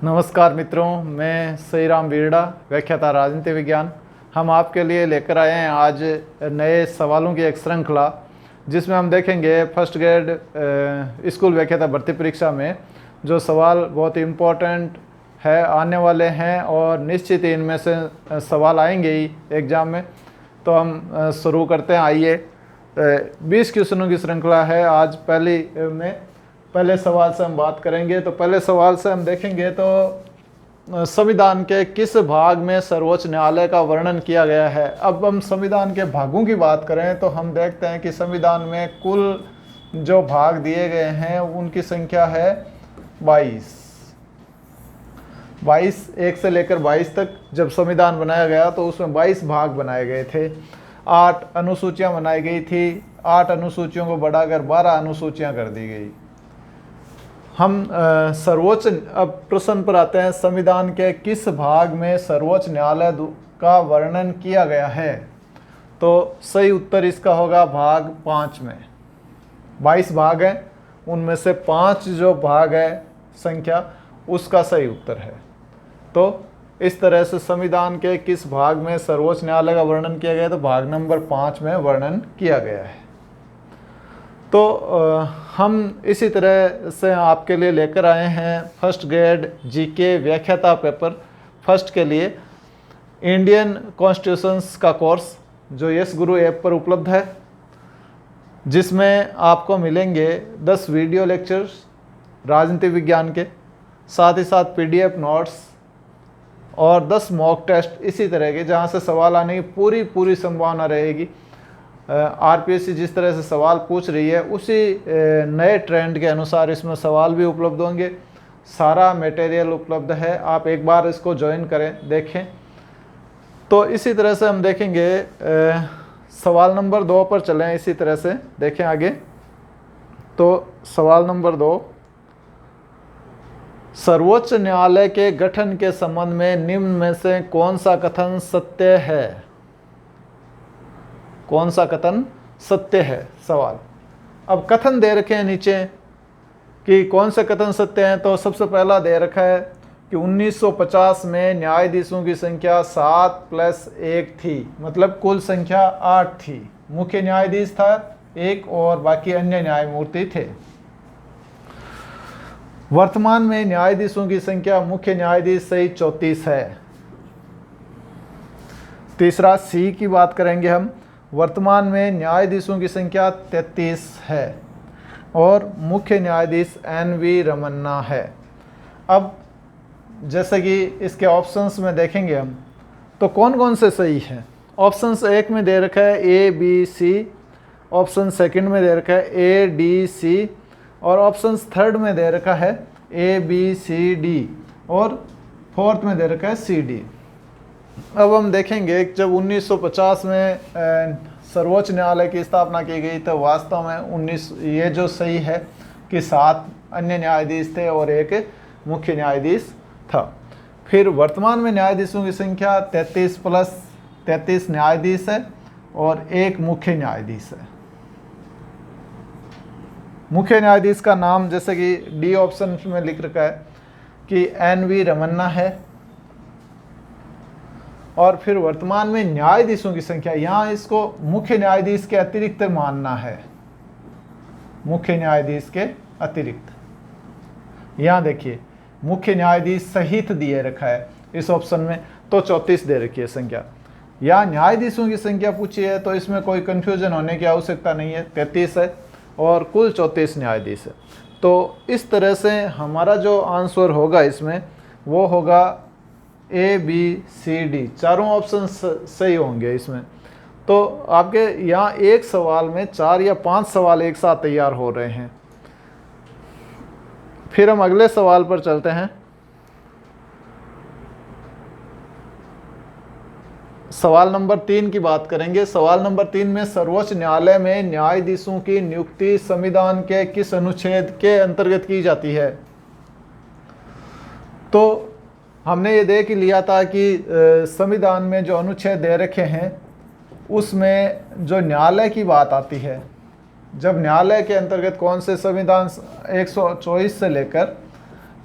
नमस्कार मित्रों, मैं सई राम बीरड़ा, व्याख्याता राजनीति विज्ञान। हम आपके लिए लेकर आए हैं आज नए सवालों की एक श्रृंखला, जिसमें हम देखेंगे फर्स्ट ग्रेड स्कूल व्याख्याता भर्ती परीक्षा में जो सवाल बहुत इम्पोर्टेंट है आने वाले हैं और निश्चित ही इनमें से सवाल आएंगे ही एग्ज़ाम में। तो हम शुरू करते हैं। आइए, 20 क्वेश्चनों की श्रृंखला है। आज पहले सवाल से हम बात करेंगे। तो पहले सवाल से हम देखेंगे तो संविधान के किस भाग में सर्वोच्च न्यायालय का वर्णन किया गया है। अब हम संविधान के भागों की बात करें तो हम देखते हैं कि संविधान में कुल जो भाग दिए गए हैं उनकी संख्या है 22। 1 से लेकर 22 तक जब संविधान बनाया गया तो उसमें 22 भाग बनाए गए थे। 8 अनुसूचियां बनाई गई थी। 8 अनुसूचियों को बढ़ाकर 12 अनुसूचियां कर दी गई। हम सर्वोच्च, अब प्रश्न पर आते हैं, संविधान के किस भाग में सर्वोच्च न्यायालय का वर्णन किया गया है। तो सही उत्तर इसका होगा भाग 5 में। 22 भाग हैं, उनमें से 5 जो भाग है संख्या, उसका सही उत्तर है। तो इस तरह से संविधान के किस भाग में सर्वोच्च न्यायालय का वर्णन किया गया है, तो भाग नंबर 5 में वर्णन किया गया है। तो हम इसी तरह से आपके लिए लेकर आए हैं फर्स्ट ग्रेड जीके व्याख्याता पेपर फर्स्ट के लिए इंडियन कॉन्स्टिट्यूशंस का कोर्स, जो यस गुरु ऐप पर उपलब्ध है, जिसमें आपको मिलेंगे 10 वीडियो लेक्चर्स राजनीति विज्ञान के, साथ ही साथ PDF नोट्स और 10 मॉक टेस्ट इसी तरह के, जहां से सवाल आने की पूरी संभावना रहेगी। RPSC जिस तरह से सवाल पूछ रही है उसी नए ट्रेंड के अनुसार इसमें सवाल भी उपलब्ध होंगे। सारा मटेरियल उपलब्ध है, आप एक बार इसको ज्वाइन करें, देखें। तो इसी तरह से हम देखेंगे, सवाल नंबर 2 पर चलें। इसी तरह से देखें आगे। तो सवाल नंबर 2, सर्वोच्च न्यायालय के गठन के संबंध में निम्न में से कौन सा कथन सत्य है। कौन सा कथन सत्य है सवाल। अब कथन दे रखे हैं नीचे कि कौन से कथन सत्य हैं। तो सबसे पहला दे रखा है कि 1950 में न्यायाधीशों की संख्या 7 + 1 थी, मतलब कुल संख्या 8 थी। मुख्य न्यायाधीश था 1 और बाकी अन्य न्यायमूर्ति थे। वर्तमान में न्यायाधीशों की संख्या मुख्य न्यायाधीश सहित 34 है। तीसरा C की बात करेंगे हम। वर्तमान में न्यायाधीशों की संख्या 33 है और मुख्य न्यायाधीश NV रमन्ना है। अब जैसे कि इसके ऑप्शंस में देखेंगे हम, तो कौन कौन से सही हैं। ऑप्शंस 1 में दे रखा है ABC, ऑप्शन 2 में दे रखा है ADC और ऑप्शन 3 में दे रखा है ABCD और 4th में दे रखा है CD। अब हम देखेंगे जब 1950 में सर्वोच्च न्यायालय की स्थापना की गई तो वास्तव में ये जो सही है कि 7 अन्य न्यायाधीश थे और 1 मुख्य न्यायाधीश था। फिर वर्तमान में न्यायाधीशों की संख्या 33 + 33 न्यायाधीश है और 1 मुख्य न्यायाधीश है। मुख्य न्यायाधीश का नाम जैसे कि D ऑप्शन में लिख रखा है कि NV रमन्ना है। और फिर वर्तमान में न्यायाधीशों की संख्या, यहाँ इसको मुख्य न्यायाधीश के अतिरिक्त मानना है। मुख्य न्यायाधीश के अतिरिक्त, यहाँ देखिए मुख्य न्यायाधीश सहित दिए रखा है इस ऑप्शन में, तो 34 दे रखी है संख्या। यहाँ न्यायाधीशों की संख्या पूछी है तो इसमें कोई कन्फ्यूजन होने की आवश्यकता नहीं है, 33 है और कुल 34 न्यायाधीश है। तो इस तरह से हमारा जो आंसर होगा इसमें वो होगा ABCD। चारों ऑप्शन सही होंगे इसमें। तो आपके यहाँ एक सवाल में 4 या 5 सवाल एक साथ तैयार हो रहे हैं। फिर हम अगले सवाल पर चलते हैं। सवाल नंबर 3 की बात करेंगे। सवाल नंबर 3 में सर्वोच्च न्यायालय में न्यायाधीशों की नियुक्ति संविधान के किस अनुच्छेद के अंतर्गत की जाती है। तो हमने ये देख लिया था कि संविधान में जो अनुच्छेद दे रखे हैं उसमें जो न्यायालय की बात आती है, जब न्यायालय के अंतर्गत कौन से संविधान 124 से लेकर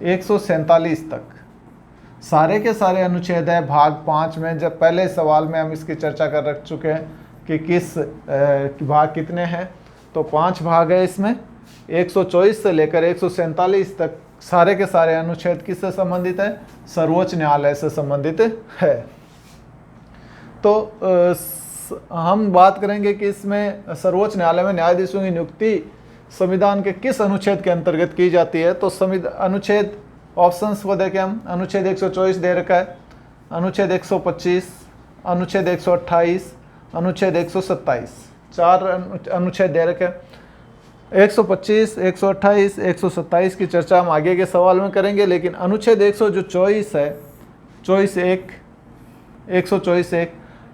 147 तक सारे के सारे अनुच्छेद है भाग 5 में। जब पहले सवाल में हम इसकी चर्चा कर रख चुके हैं कि किस भाग कितने हैं, तो 5 भाग है इसमें। 124 से लेकर 147 तक सारे के सारे अनुच्छेद किससे संबंधित है? सर्वोच्च न्यायालय से संबंधित है। तो हम बात करेंगे कि इसमें सर्वोच्च न्यायालय में न्यायाधीशों की नियुक्ति संविधान के किस अनुच्छेद के अंतर्गत की जाती है। तो अनुच्छेद ऑप्शंस को देखें हम, अनुच्छेद 124 दे रखा है, अनुच्छेद 125, अनुच्छेद 128, अनुच्छेद 127, 4 अनुच्छेद दे रखे हैं। 125, 128, 127 की चर्चा हम आगे के सवाल में करेंगे, लेकिन अनुच्छेद 124 है, 124(1),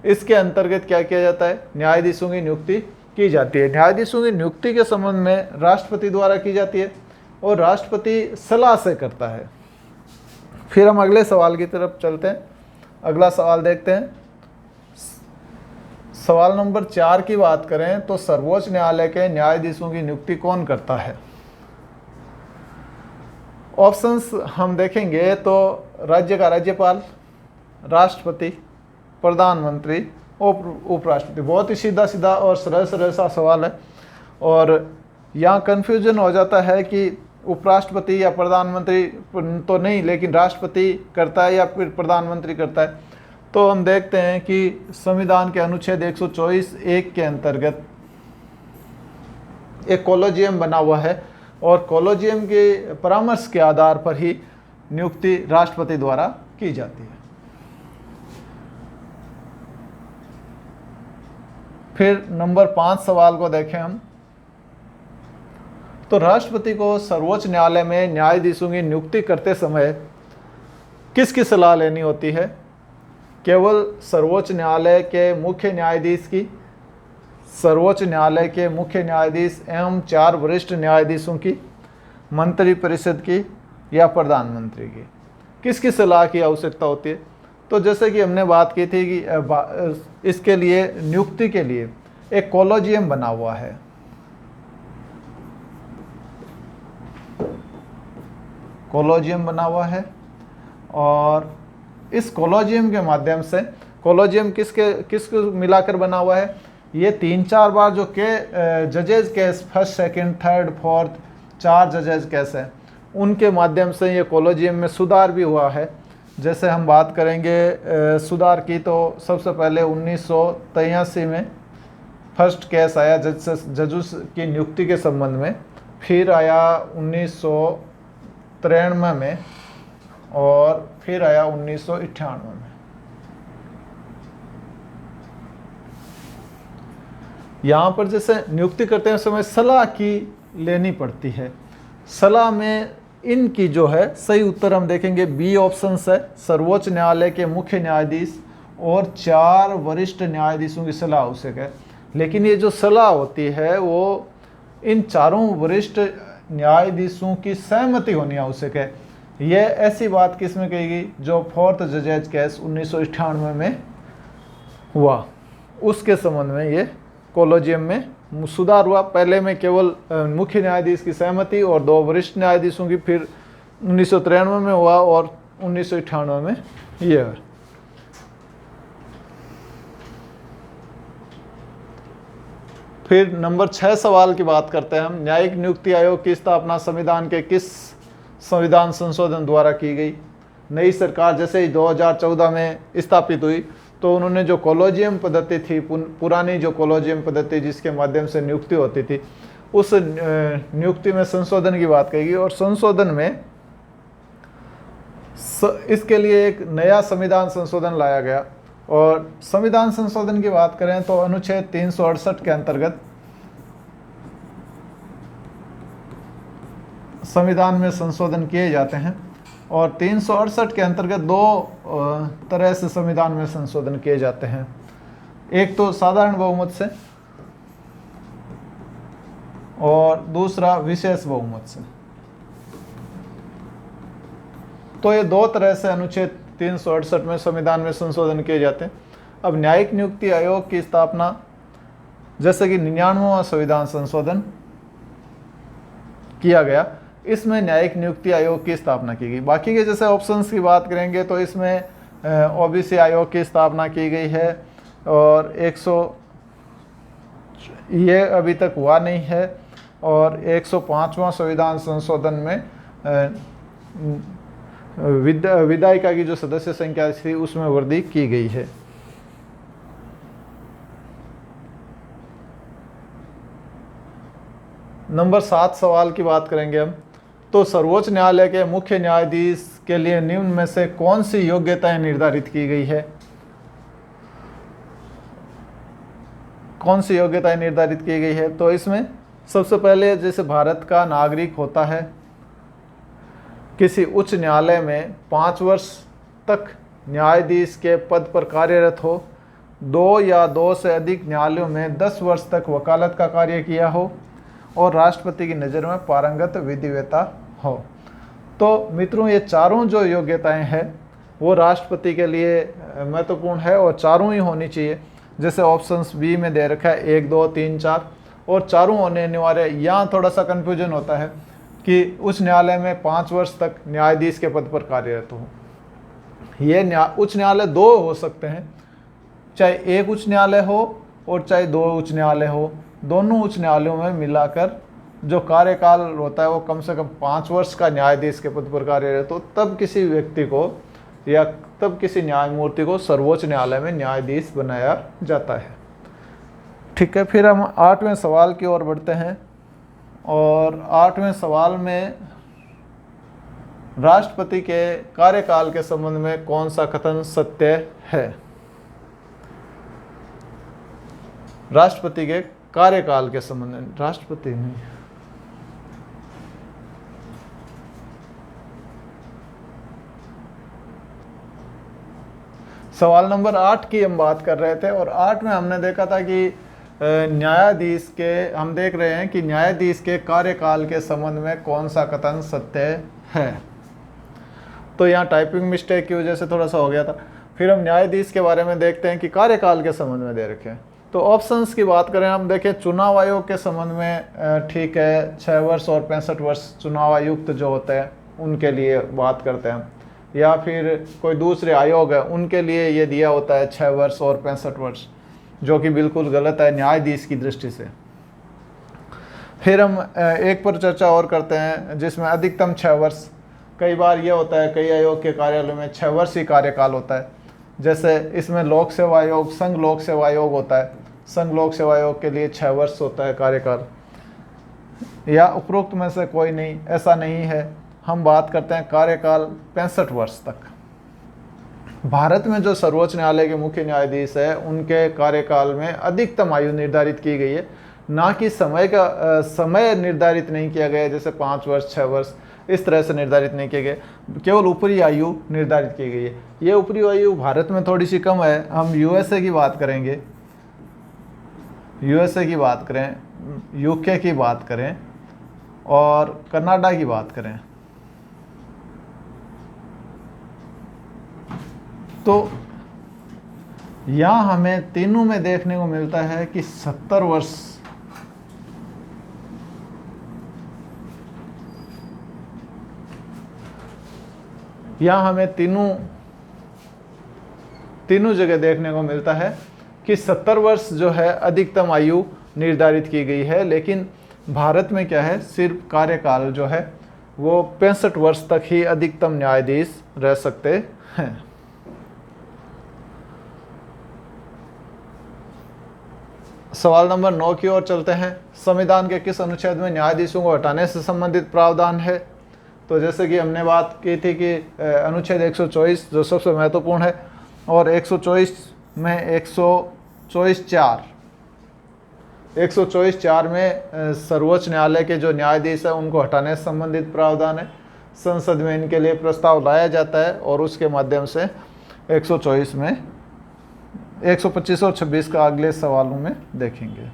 इसके अंतर्गत क्या किया जाता है? न्यायाधीशों की नियुक्ति की जाती है। न्यायाधीशों की नियुक्ति के संबंध में राष्ट्रपति द्वारा की जाती है और राष्ट्रपति सलाह से करता है। फिर हम अगले सवाल की तरफ चलते हैं। अगला सवाल देखते हैं। सवाल नंबर 4 की बात करें तो सर्वोच्च न्यायालय के न्यायाधीशों की नियुक्ति कौन करता है? ऑप्शंस हम देखेंगे तो राज्य का राज्यपाल, राष्ट्रपति, प्रधानमंत्री, उपराष्ट्रपति। बहुत ही सीधा सीधा और सरल सरल सा सवाल है, और यहाँ कन्फ्यूजन हो जाता है कि उपराष्ट्रपति या प्रधानमंत्री तो नहीं, लेकिन राष्ट्रपति करता है या फिर प्रधानमंत्री करता है। तो हम देखते हैं कि संविधान के अनुच्छेद 124(1) के अंतर्गत एक कॉलेजियम बना हुआ है, और कॉलेजियम के परामर्श के आधार पर ही नियुक्ति राष्ट्रपति द्वारा की जाती है। फिर नंबर 5 सवाल को देखें हम, तो राष्ट्रपति को सर्वोच्च न्यायालय में न्यायाधीशों की नियुक्ति करते समय किसकी सलाह लेनी होती है? केवल सर्वोच्च न्यायालय के मुख्य न्यायाधीश की, सर्वोच्च न्यायालय के मुख्य न्यायाधीश एवं 4 वरिष्ठ न्यायाधीशों की, मंत्रिपरिषद की, या प्रधानमंत्री की? किसकी सलाह की आवश्यकता होती है? तो जैसे कि हमने बात की थी कि इसके लिए नियुक्ति के लिए एक कॉलेजियम बना हुआ है। कॉलेजियम बना हुआ है, और इस कॉलेजियम के माध्यम से, कॉलेजियम किसको मिलाकर बना हुआ है? ये 3-4 बार जो के जजेज case, first, second, third, fourth, 4 जजेज केस है, उनके माध्यम से ये कॉलेजियम में सुधार भी हुआ है। जैसे हम बात करेंगे सुधार की, तो सबसे पहले 1983 में फर्स्ट केस आया जजेस की नियुक्ति के संबंध में, फिर आया 1993 में, और फिर आया 1998 में। यहाँ पर जैसे नियुक्ति करते हैं समय सलाह की लेनी पड़ती है। सलाह में इनकी जो है सही उत्तर हम देखेंगे बी ऑप्शन है, सर्वोच्च न्यायालय के मुख्य न्यायाधीश और 4 वरिष्ठ न्यायाधीशों की सलाह आवश्यक है। लेकिन ये जो सलाह होती है वो इन 4 वरिष्ठ न्यायाधीशों की सहमति होनी आवश्यक है। ये ऐसी बात किस में कहेगी? जो 4th जजेज केस 1998 में हुआ, उसके संबंध में ये कॉलेजियम में सुधार हुआ। पहले में केवल मुख्य न्यायाधीश की सहमति और 2 वरिष्ठ न्यायाधीशों की, फिर 1993 में हुआ और 1998 में ये। फिर नंबर 6 सवाल की बात करते हैं हम। न्यायिक नियुक्ति आयोग की स्थापना संविधान के किस संविधान संशोधन द्वारा की गई? नई सरकार जैसे ही 2014 में स्थापित हुई, तो उन्होंने जो कॉलेजियम पद्धति थी, पुरानी जो कॉलेजियम पद्धति जिसके माध्यम से नियुक्ति होती थी, उस नियुक्ति में संशोधन की बात करेगी। और संशोधन में इसके लिए एक नया संविधान संशोधन लाया गया। और संविधान संशोधन की बात करें तो अनुच्छेद 368 के अंतर्गत संविधान में संशोधन किए जाते हैं। और 368 के अंतर्गत 2 तरह से संविधान में संशोधन किए जाते हैं। एक तो साधारण बहुमत से, और दूसरा विशेष बहुमत से। तो ये 2 तरह से अनुच्छेद 368 में संविधान में संशोधन किए जाते हैं। अब न्यायिक नियुक्ति आयोग की स्थापना, जैसे कि 99वां संविधान संशोधन किया गया, इसमें न्यायिक नियुक्ति आयोग की स्थापना की गई। बाकी के जैसे ऑप्शंस की बात करेंगे तो इसमें ओबीसी आयोग की स्थापना की गई है और 100 ये अभी तक हुआ नहीं है, और 105वां संविधान संशोधन में विधायिका की जो सदस्य संख्या थी उसमें वृद्धि की गई है। नंबर 7 सवाल की बात करेंगे हम, तो सर्वोच्च न्यायालय के मुख्य न्यायाधीश के लिए निम्न में से कौन सी योग्यताएं निर्धारित की गई है? कौन सी योग्यताएं निर्धारित की गई है? तो इसमें सबसे पहले जैसे भारत का नागरिक होता है, किसी उच्च न्यायालय में 5 वर्ष तक न्यायाधीश के पद पर कार्यरत हो, 2 या 2 से अधिक न्यायालयों में 10 वर्ष तक वकालत का कार्य किया हो, और राष्ट्रपति की नज़र में पारंगत विधिवेता हो। तो मित्रों, ये चारों जो योग्यताएं हैं वो राष्ट्रपति के लिए महत्वपूर्ण है और चारों ही होनी चाहिए। जैसे ऑप्शंस बी में दे रखा है 1, 2, 3, 4, और चारों होने अनिवार्य। यहाँ थोड़ा सा कन्फ्यूजन होता है कि उच्च न्यायालय में 5 वर्ष तक न्यायाधीश के पद पर कार्यरत हो। ये उच्च न्यायालय 2 हो सकते हैं, चाहे एक उच्च न्यायालय हो और चाहे 2 उच्च न्यायालय हो। दोनों उच्च न्यायालयों में मिलाकर जो कार्यकाल होता है वो कम से कम 5 वर्ष का न्यायाधीश के पद पर कार्यरत हो, तब किसी व्यक्ति को या तब किसी न्यायमूर्ति को सर्वोच्च न्यायालय में न्यायाधीश बनाया जाता है। ठीक है, फिर हम 8वें सवाल की ओर बढ़ते हैं, और 8वें सवाल में राष्ट्रपति के कार्यकाल के संबंध में कौन सा कथन सत्य है? राष्ट्रपति के कार्यकाल के संबंध में, राष्ट्रपति नहीं, सवाल नंबर 8 की हम बात कर रहे थे, और 8 में हमने देखा था कि न्यायाधीश के, हम देख रहे हैं कि न्यायाधीश के कार्यकाल के संबंध में कौन सा कथन सत्य है। तो यहाँ टाइपिंग मिस्टेक की वजह से थोड़ा सा हो गया था। फिर हम न्यायाधीश के बारे में देखते हैं कि कार्यकाल के संबंध में दे रखे हैं। तो ऑप्शंस की बात करें हम, देखें चुनाव आयोग के संबंध में ठीक है 6 वर्ष और 65 वर्ष चुनाव आयुक्त जो होते हैं उनके लिए बात करते हैं, या फिर कोई दूसरे आयोग है उनके लिए ये दिया होता है 6 वर्ष और 65 वर्ष, जो कि बिल्कुल गलत है न्यायाधीश की दृष्टि से। फिर हम एक पर चर्चा और करते हैं जिसमें अधिकतम 6 वर्ष। कई बार ये होता है कई आयोग के कार्यालय में 6 वर्ष ही कार्यकाल होता है, जैसे इसमें लोक सेवा आयोग, संघ लोक सेवा आयोग होता है, संघ लोक सेवा आयोग के लिए 6 वर्ष होता है कार्यकाल, या उपरोक्त में से कोई नहीं, ऐसा नहीं है। हम बात करते हैं कार्यकाल 65 वर्ष तक। भारत में जो सर्वोच्च न्यायालय के मुख्य न्यायाधीश है उनके कार्यकाल में अधिकतम आयु निर्धारित की गई है, ना कि समय निर्धारित नहीं किया गया, जैसे 5 वर्ष 6 वर्ष इस तरह से निर्धारित नहीं किए गए, केवल ऊपरी आयु निर्धारित की गई है। ये ऊपरी आयु भारत में थोड़ी सी कम है। हम यूएसए की बात करेंगे, यूएसए की बात करें, यूके की बात करें और कनाडा की बात करें, तो यहाँ हमें तीनों में देखने को मिलता है कि 70 वर्ष यहाँ हमें तीनों जगह देखने को मिलता है कि 70 वर्ष जो है अधिकतम आयु निर्धारित की गई है। लेकिन भारत में क्या है, सिर्फ कार्यकाल जो है वो 65 वर्ष तक ही अधिकतम न्यायाधीश रह सकते हैं। सवाल नंबर 9 की ओर चलते हैं। संविधान के किस अनुच्छेद में न्यायाधीशों को हटाने से संबंधित प्रावधान है? तो जैसे कि हमने बात की थी कि अनुच्छेद 124 जो सबसे महत्वपूर्ण है, और 124 में 124(4) में सर्वोच्च न्यायालय के जो न्यायाधीश है उनको हटाने से संबंधित प्रावधान है। संसद में इनके लिए प्रस्ताव लाया जाता है और उसके माध्यम से 124 में 125 और 26 का अगले सवालों में देखेंगे।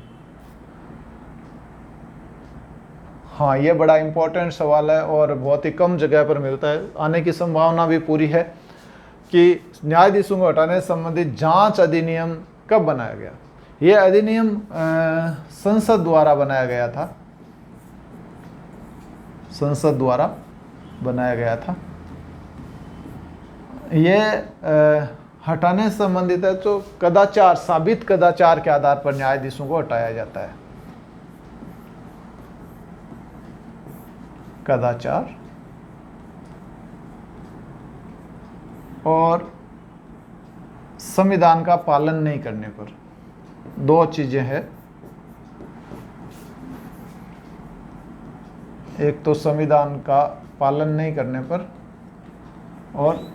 हाँ, ये बड़ा इम्पोर्टेंट सवाल है और बहुत ही कम जगह पर मिलता है। आने की संभावना भी पूरी है कि न्यायाधीशों को हटाने से संबंधित जांच अधिनियम कब बनाया गया? ये अधिनियम संसद द्वारा बनाया गया था। संसद द्वारा बनाया गया था। ये हटाने से संबंधित है, तो कदाचार, साबित कदाचार के आधार पर न्यायाधीशों को हटाया जाता है। कदाचार और संविधान का पालन नहीं करने पर, दो चीजें हैं। एक तो संविधान का पालन नहीं करने पर और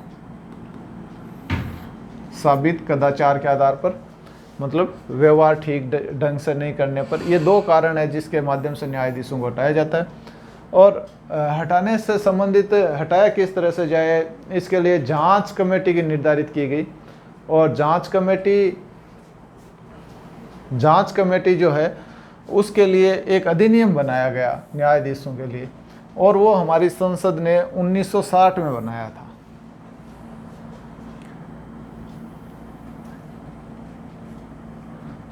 साबित कदाचार के आधार पर, मतलब व्यवहार ठीक ढंग से नहीं करने पर। ये दो कारण है जिसके माध्यम से न्यायाधीशों को हटाया जाता है। और हटाने से संबंधित, हटाया किस तरह से जाए, इसके लिए जांच कमेटी की निर्धारित की गई। और जांच कमेटी जो है उसके लिए एक अधिनियम बनाया गया न्यायाधीशों के लिए, और वो हमारी संसद ने 1960 में बनाया था।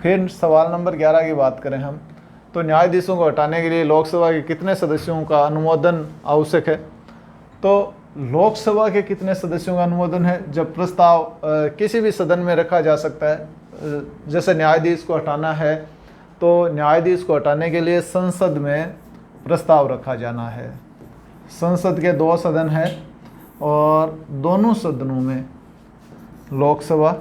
फिर सवाल नंबर 11 की बात करें हम, तो न्यायाधीशों को हटाने के लिए लोकसभा के कितने सदस्यों का अनुमोदन आवश्यक है। तो लोकसभा के कितने सदस्यों का अनुमोदन है, जब प्रस्ताव किसी भी सदन में रखा जा सकता है। जैसे न्यायाधीश को हटाना है, तो न्यायाधीश को हटाने के लिए संसद में प्रस्ताव रखा जाना है। संसद के 2 सदन हैं और दोनों सदनों में, लोकसभा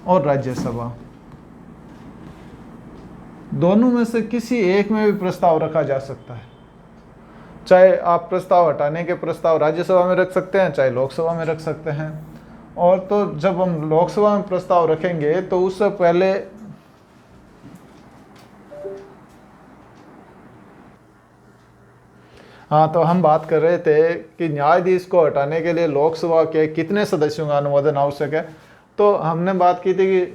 और राज्यसभा, दोनों में से किसी एक में भी प्रस्ताव रखा जा सकता है। चाहे आप प्रस्ताव हटाने के प्रस्ताव राज्यसभा में रख सकते हैं, चाहे लोकसभा में रख सकते हैं। और तो जब हम लोकसभा में प्रस्ताव रखेंगे तो उससे पहले तो हम बात कर रहे थे कि न्यायाधीश को हटाने के लिए लोकसभा के कितने सदस्यों का अनुमोदन आवश्यक है। तो हमने बात की थी कि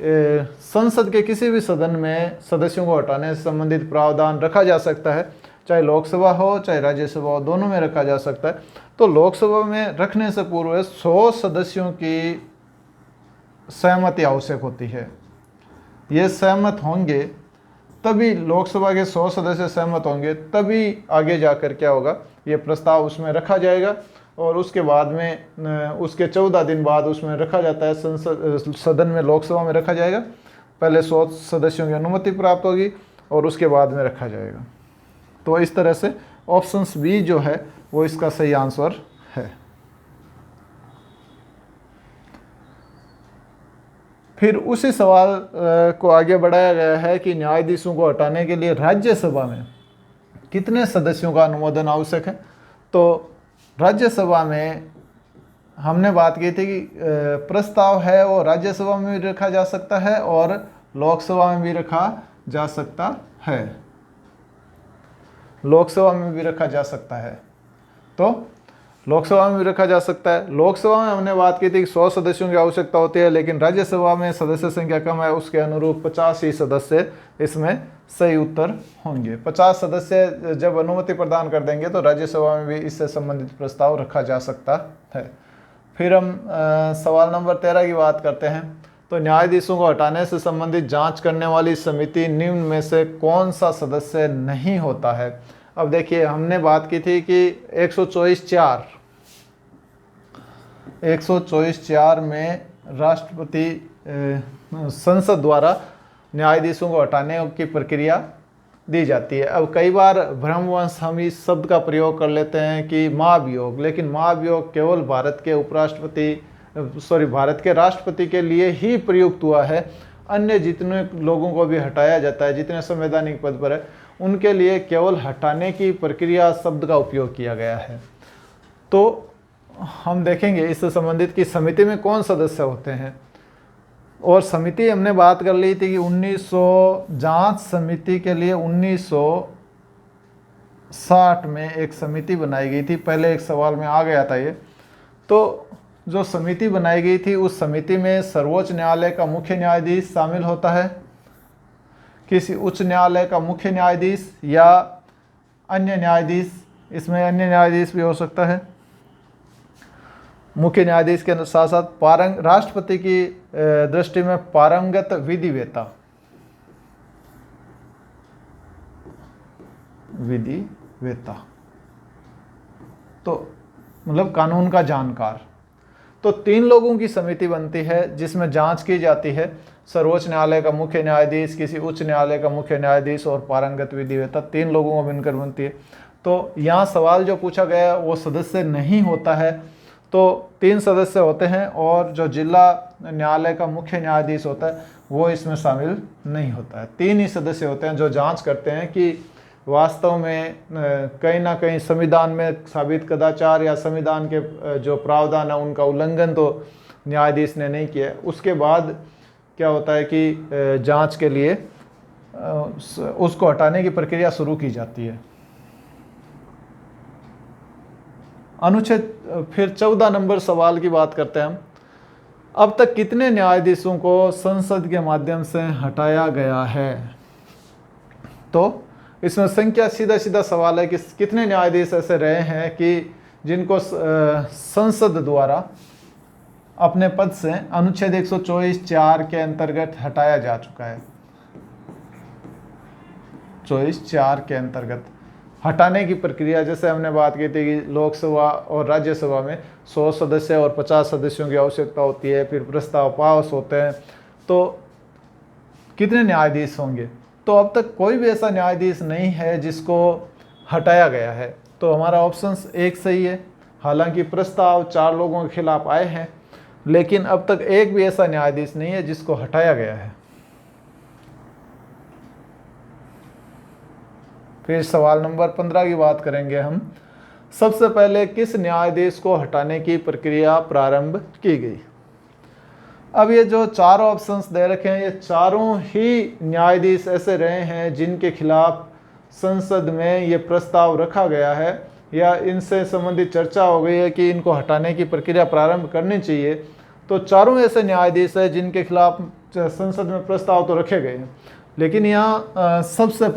संसद के किसी भी सदन में सदस्यों को हटाने से संबंधित प्रावधान रखा जा सकता है, चाहे लोकसभा हो चाहे राज्यसभा हो, दोनों में रखा जा सकता है। तो लोकसभा में रखने से पूर्व 100 सदस्यों की सहमति आवश्यक होती है। ये सहमत होंगे तभी, लोकसभा के 100 सदस्य सहमत होंगे तभी आगे जाकर क्या होगा, ये प्रस्ताव उसमें रखा जाएगा। और उसके बाद में उसके 14 दिन बाद उसमें रखा जाता है, संसद सदन में, लोकसभा में रखा जाएगा। पहले 100 सदस्यों की अनुमति प्राप्त होगी और उसके बाद में रखा जाएगा। तो इस तरह से ऑप्शंस बी जो है वो इसका सही आंसर है। फिर उसी सवाल को आगे बढ़ाया गया है कि न्यायाधीशों को हटाने के लिए राज्यसभा में कितने सदस्यों का अनुमोदन आवश्यक है। तो राज्यसभा में हमने बात की थी कि प्रस्ताव है वो राज्यसभा में भी रखा जा सकता है और लोकसभा में भी रखा जा सकता है। लोकसभा में भी रखा जा सकता है, तो लोकसभा में भी रखा जा सकता है। लोकसभा में हमने बात की थी कि 100 सदस्यों की आवश्यकता होती है, लेकिन राज्यसभा में सदस्य संख्या कम है, उसके अनुरूप 50 ही सदस्य इसमें सही उत्तर होंगे। 50 सदस्य जब अनुमति प्रदान कर देंगे तो राज्यसभा में भी इससे संबंधित प्रस्ताव रखा जा सकता है। फिर हम सवाल नंबर 13 की बात करते हैं। तो न्यायाधीशों को हटाने से संबंधित जांच करने वाली समिति निम्न में से कौन सा सदस्य नहीं होता है। अब देखिए, हमने बात की थी कि 124(4) में राष्ट्रपति संसद द्वारा न्यायाधीशों को हटाने की प्रक्रिया दी जाती है। अब कई बार भ्रमवश हम इस शब्द का प्रयोग कर लेते हैं कि महाभियोग, लेकिन महाभियोग केवल भारत के राष्ट्रपति के लिए ही प्रयुक्त हुआ है। अन्य जितने लोगों को भी हटाया जाता है, जितने संवैधानिक पद पर है, उनके लिए केवल हटाने की प्रक्रिया शब्द का उपयोग किया गया है। तो हम देखेंगे इससे संबंधित कि समिति में कौन सदस्य होते हैं। और समिति हमने बात कर ली थी कि 1900 जांच समिति के लिए 1960 में एक समिति बनाई गई थी। पहले एक सवाल में आ गया था ये। तो जो समिति बनाई गई थी उस समिति में सर्वोच्च न्यायालय का मुख्य न्यायाधीश शामिल होता है, किसी उच्च न्यायालय का मुख्य न्यायाधीश या अन्य न्यायाधीश, इसमें अन्य न्यायाधीश भी हो सकता है। मुख्य न्यायाधीश के साथ साथ राष्ट्रपति की दृष्टि में पारंगत विधिवेत्ता, विधिवेत्ता, तो मतलब कानून का जानकार। तो 3 लोगों की समिति बनती है जिसमें जांच की जाती है। सर्वोच्च न्यायालय का मुख्य न्यायाधीश, किसी उच्च न्यायालय का मुख्य न्यायाधीश और पारंगत विधिवेत्ता, 3 लोगों को मिलकर बनती है। तो यहाँ सवाल जो पूछा गया वो सदस्य नहीं होता है, तो 3 सदस्य होते हैं, और जो जिला न्यायालय का मुख्य न्यायाधीश होता है वो इसमें शामिल नहीं होता है। 3 ही सदस्य होते हैं जो जांच करते हैं कि वास्तव में कहीं ना कहीं संविधान में साबित कदाचार या संविधान के जो प्रावधान है उनका उल्लंघन तो न्यायाधीश ने नहीं किया। उसके बाद क्या होता है कि जांच के लिए उसको हटाने की प्रक्रिया शुरू की जाती है। अनुच्छेद फिर 14 नंबर सवाल की बात करते हैं हम। अब तक कितने न्यायाधीशों को संसद के माध्यम से हटाया गया है? तो इसमें संख्या सीधा सीधा सवाल है कि कितने न्यायाधीश ऐसे रहे हैं कि जिनको संसद द्वारा अपने पद से अनुच्छेद 124(4) के अंतर्गत हटाया जा चुका है। 24(4) के अंतर्गत हटाने की प्रक्रिया, जैसे हमने बात की थी कि लोकसभा और राज्यसभा में 100 सदस्य और 50 सदस्यों की आवश्यकता होती है, फिर प्रस्ताव पास होते हैं, तो कितने न्यायाधीश होंगे? तो अब तक कोई भी ऐसा न्यायाधीश नहीं है जिसको हटाया गया है, तो हमारा ऑप्शन 1 सही है। हालांकि प्रस्ताव 4 लोगों के खिलाफ आए हैं, लेकिन अब तक एक भी ऐसा न्यायाधीश नहीं है जिसको हटाया गया है। फिर सवाल नंबर 15 की बात करेंगे हम। सबसे पहले किस न्यायाधीश को हटाने की प्रक्रिया प्रारंभ की गई? अब ये जो 4 ऑप्शंस दे रखे हैं, ये चारों ही न्यायाधीश ऐसे रहे हैं जिनके खिलाफ संसद में ये प्रस्ताव रखा गया है या इनसे संबंधित चर्चा हो गई है कि इनको हटाने की प्रक्रिया प्रारंभ करनी चाहिए। तो चारों ऐसे न्यायाधीश हैं जिनके खिलाफ संसद में प्रस्ताव तो रखे गए हैं, लेकिन यहाँ सबसे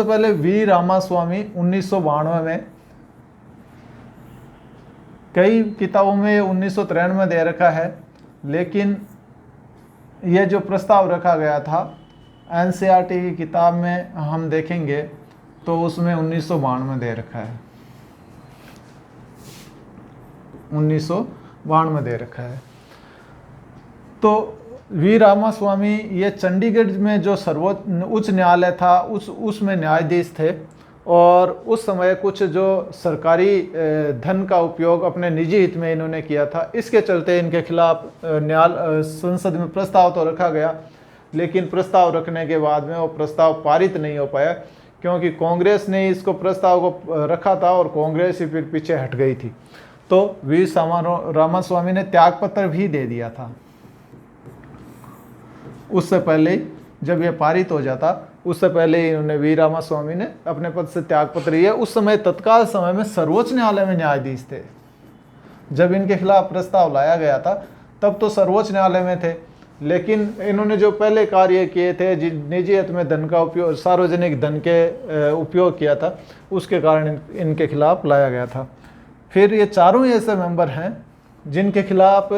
पहले वी रामास्वामी 1992 में, कई किताबों में 1993 में दे रखा है, लेकिन ये जो प्रस्ताव रखा गया था एनसीईआरटी की किताब में हम देखेंगे तो उसमें 1992 में दे रखा है। 1992 में दे रखा है। तो वी रामास्वामी ये चंडीगढ़ में जो सर्वोच्च उच्च न्यायालय था उसमें न्यायाधीश थे, और उस समय कुछ जो सरकारी धन का उपयोग अपने निजी हित में इन्होंने किया था, इसके चलते इनके खिलाफ संसद में प्रस्ताव तो रखा गया, लेकिन प्रस्ताव रखने के बाद में वो प्रस्ताव पारित नहीं हो पाया, क्योंकि कांग्रेस ने इसको प्रस्ताव को रखा था और कांग्रेस ही फिर पीछे हट गई थी। तो वी रामास्वामी ने त्यागपत्र भी दे दिया था। उससे पहले जब यह पारित हो जाता, उससे पहले इन्होंने वी रामास्वामी ने अपने पद से त्यागपत्र दिया। उस समय तत्काल समय में सर्वोच्च न्यायालय में न्यायाधीश थे। जब इनके खिलाफ प्रस्ताव लाया गया था तब तो सर्वोच्च न्यायालय में थे, लेकिन इन्होंने जो पहले कार्य किए थे, निजी हित में धन का उपयोग, सार्वजनिक धन के उपयोग किया था, उसके कारण इनके खिलाफ लाया गया था। फिर ये चारों ऐसे मेंबर हैं जिनके खिलाफ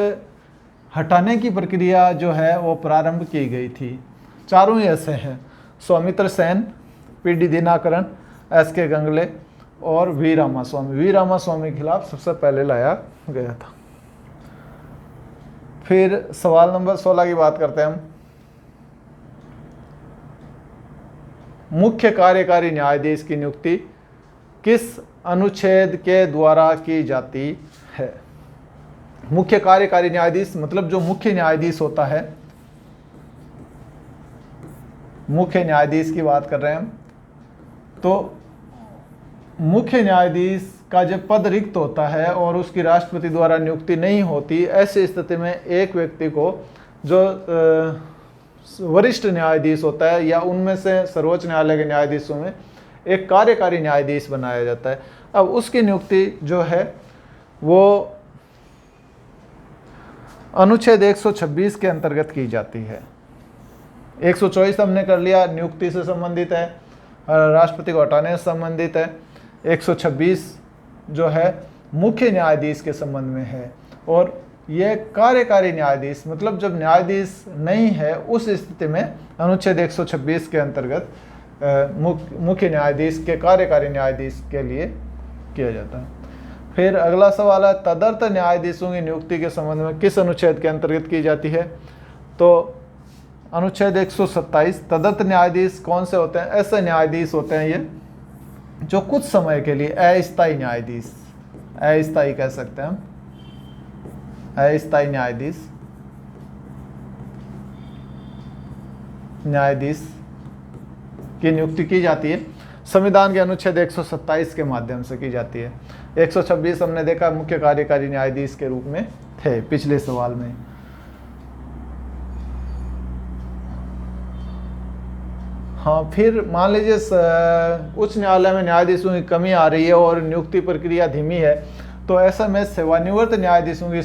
हटाने की प्रक्रिया जो है वो प्रारंभ की गई थी। चारों ही ऐसे हैं, सौमित्र सेन, पीडी दिनाकरन, एसके गंगले और वी रामास्वामी। वी रामास्वामी के खिलाफ सबसे पहले लाया गया था। फिर सवाल नंबर 16 की बात करते हैं हम। मुख्य कार्यकारी न्यायाधीश की नियुक्ति किस अनुच्छेद के द्वारा की जाती है? मुख्य कार्यकारी न्यायाधीश मतलब जो मुख्य न्यायाधीश होता है, मुख्य न्यायाधीश की बात कर रहे हैं हम। तो मुख्य न्यायाधीश का जब पद रिक्त होता है और उसकी राष्ट्रपति द्वारा नियुक्ति नहीं होती, ऐसी स्थिति में एक व्यक्ति को जो वरिष्ठ न्यायाधीश होता है या उनमें से सर्वोच्च न्यायालय के न्यायाधीशों में एक कार्यकारी न्यायाधीश बनाया जाता है। अब उसकी नियुक्ति जो है वो अनुच्छेद 126 के अंतर्गत की जाती है। 124 हमने कर लिया, नियुक्ति से संबंधित है, राष्ट्रपति को हटाने से संबंधित है। 126 जो है मुख्य न्यायाधीश के संबंध में है, और यह कार्यकारी न्यायाधीश मतलब जब न्यायाधीश नहीं है उस स्थिति में अनुच्छेद 126 के अंतर्गत मुख्य न्यायाधीश के कार्यकारी न्यायाधीश के लिए किया जाता है। फिर अगला सवाल है, तदर्थ न्यायाधीशों की नियुक्ति के संबंध में किस अनुच्छेद के अंतर्गत की जाती है? तो अनुच्छेद 127। तदर्थ न्यायाधीश कौन से होते हैं? ऐसे न्यायाधीश होते हैं ये जो कुछ समय के लिए अस्थायी न्यायाधीश, अस्थायी कह सकते हैं हम, अस्थायी न्यायाधीश की नियुक्ति की जाती है। संविधान के अनुच्छेद 127 के माध्यम से की जाती है। 126 हमने देखा मुख्य कार्यकारी न्यायाधीश के रूप में थे पिछले सवाल में। हाँ, फिर मान लीजिए उच्च न्यायालय में न्यायाधीशों की कमी आ रही है और नियुक्ति प्रक्रिया धीमी है, तो ऐसा में सेवानिवृत्त न्यायाधीशों की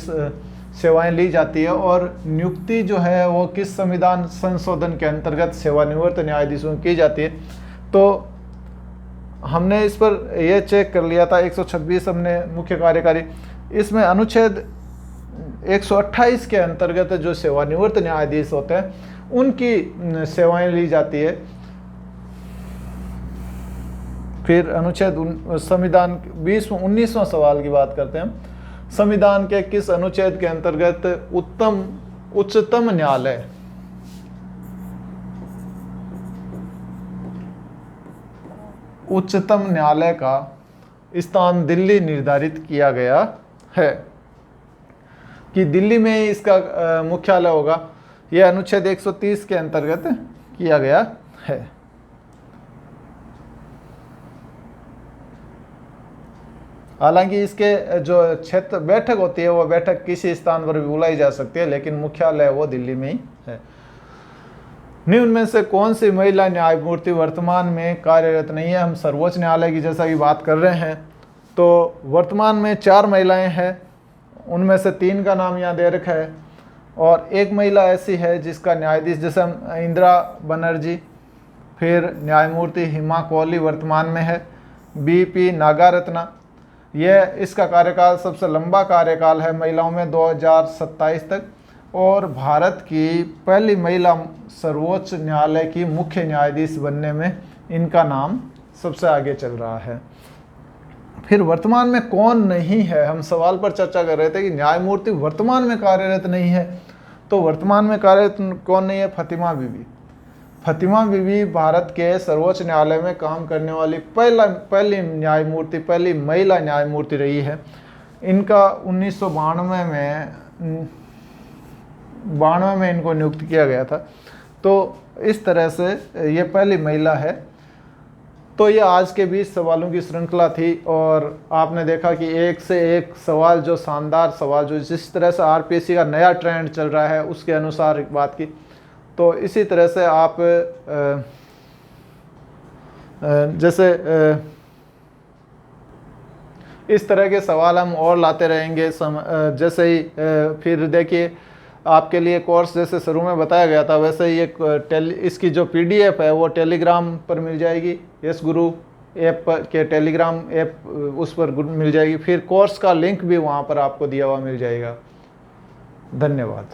सेवाएं ली जाती है। और नियुक्ति जो है वो किस संविधान संशोधन के अंतर्गत सेवानिवृत्त न्यायाधीशों की जाती है? तो हमने इस पर यह चेक कर लिया था, 126 हमने मुख्य कार्यकारी, इसमें अनुच्छेद 128 के अंतर्गत जो सेवानिवृत्त न्यायाधीश होते हैं उनकी सेवाएं ली जाती है। फिर अनुच्छेद संविधान 19वां सवाल की बात करते हैं हम। संविधान के किस अनुच्छेद के अंतर्गत उच्चतम न्यायालय का स्थान दिल्ली निर्धारित किया गया है कि दिल्ली में ही इसका मुख्यालय होगा? यह अनुच्छेद 130 के अंतर्गत किया गया है। हालांकि इसके जो क्षेत्र बैठक होती है वो बैठक किसी स्थान पर भी बुलाई जा सकती है, लेकिन मुख्यालय वो दिल्ली में ही है। निम्न में से कौन सी महिला न्यायमूर्ति वर्तमान में कार्यरत नहीं है? हम सर्वोच्च न्यायालय की जैसा कि बात कर रहे हैं, तो वर्तमान में 4 महिलाएं हैं, उनमें से 3 का नाम यहाँ दे रखा है, और एक महिला ऐसी है जिसका न्यायाधीश, जैसे हम इंदिरा बनर्जी, फिर न्यायमूर्ति हिमा कोहली वर्तमान में है, BP नागारत्ना, यह इसका कार्यकाल सबसे लंबा कार्यकाल है महिलाओं में 2027 तक, और भारत की पहली महिला सर्वोच्च न्यायालय की मुख्य न्यायाधीश बनने में इनका नाम सबसे आगे चल रहा है। फिर वर्तमान में कौन नहीं है? हम सवाल पर चर्चा कर रहे थे कि न्यायमूर्ति वर्तमान में कार्यरत नहीं है, तो वर्तमान में कार्यरत कौन नहीं है? फातिमा बीबी। फातिमा बीबी भारत के सर्वोच्च न्यायालय में काम करने वाली पहली न्यायमूर्ति, पहली महिला न्यायमूर्ति रही है। इनका 1992 में इनको नियुक्त किया गया था। तो इस तरह से ये पहली महिला है। तो ये आज के 20 सवालों की श्रृंखला थी, और आपने देखा कि एक से एक सवाल, जो शानदार सवाल, जो जिस तरह से RPSC का नया ट्रेंड चल रहा है उसके अनुसार बात की। तो इसी तरह से आप जैसे इस तरह के सवाल हम और लाते रहेंगे जैसे ही फिर देखिए आपके लिए कोर्स जैसे शुरू में बताया गया था वैसे ही इसकी जो PDF है वो टेलीग्राम पर मिल जाएगी, यस गुरु ऐप के टेलीग्राम ऐप उस पर मिल जाएगी। फिर कोर्स का लिंक भी वहाँ पर आपको दिया हुआ मिल जाएगा। धन्यवाद।